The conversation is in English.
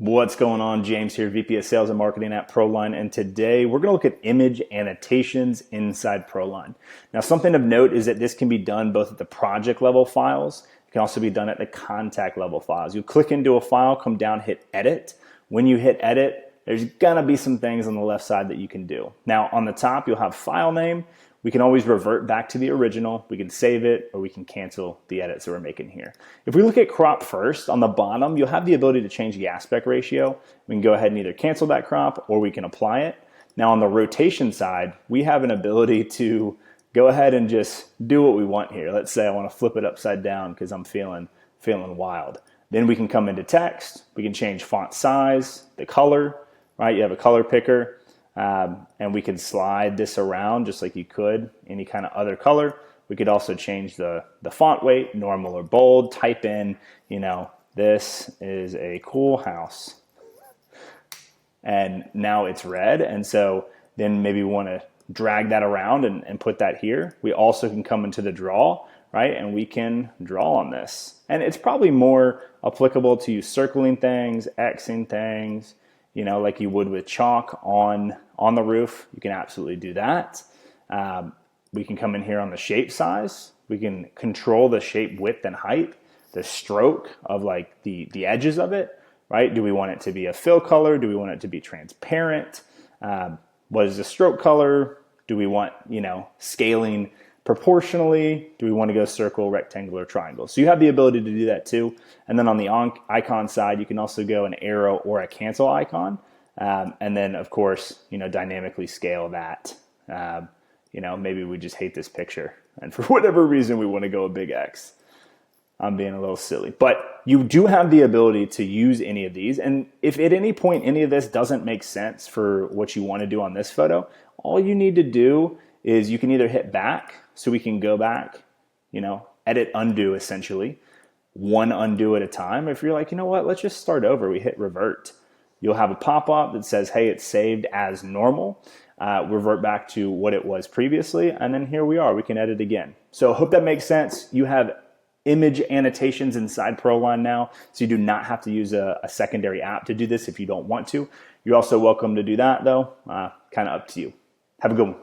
What's going on? James here, VP of Sales and Marketing at ProLine, and today we're going to look at image annotations inside ProLine. Now, something of note is that this can be done both at the project level files. It can also be done at the contact level files. You click into a file, come down, hit edit. When you hit edit, there's going to be some things on the left side that you can do. Now, on the top, you'll have file name. We can always revert back to the original. We can save it, or we can cancel the edits that we're making here. If we look at crop first, on the bottom, you'll have the ability to change the aspect ratio. We can go ahead and either cancel that crop, or we can apply it. Now on the rotation side, we have an ability to go ahead and just do what we want here. Let's say I want to flip it upside down because I'm feeling wild. Then we can come into text. We can change font size, the color, right? You have a color picker. And we can slide this around just like you could any kind of other color. We could also change the font weight, normal or bold. Type in, this is a cool house. And now it's red. And so then maybe we want to drag that around and put that here. We also can come into the draw, right? And we can draw on this. And it's probably more applicable to you circling things, Xing things, like you would with chalk on the roof. You can absolutely do that. We can come in here on the shape size. We can control the shape width and height, the stroke of like the edges of it, right? Do we want it to be a fill color? Do we want it to be transparent? What is the stroke color? Do we want, scaling proportionally? Do we want to go circle, rectangle, or triangle? So you have the ability to do that too. And then on the icon side, you can also go an arrow or a cancel icon. And then of course, dynamically scale that. Maybe we just hate this picture and for whatever reason, we want to go a big X. I'm being a little silly, but you do have the ability to use any of these. And if at any point, any of this doesn't make sense for what you want to do on this photo, all you need to do is you can either hit back, so we can go back, edit, undo essentially, one undo at a time. If you're like, let's just start over, we hit revert. You'll have a pop-up that says, hey, it's saved as normal. Revert back to what it was previously, and then here we are, we can edit again. So I hope that makes sense. You have image annotations inside ProLine now, so you do not have to use a secondary app to do this if you don't want to. You're also welcome to do that though, kind of up to you. Have a good one.